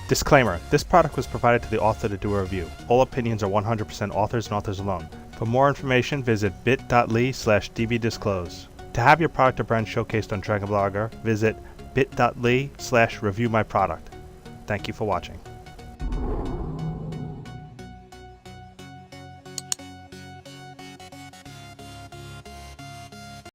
Disclaimer: this product was provided to the author to do a review. All opinions are 100% authors and authors alone. For more information, visit bit.ly/dbdisclose. To have your product or brand showcased on Dragon Blogger, visit bit.ly/reviewmyproduct. Thank you for watching.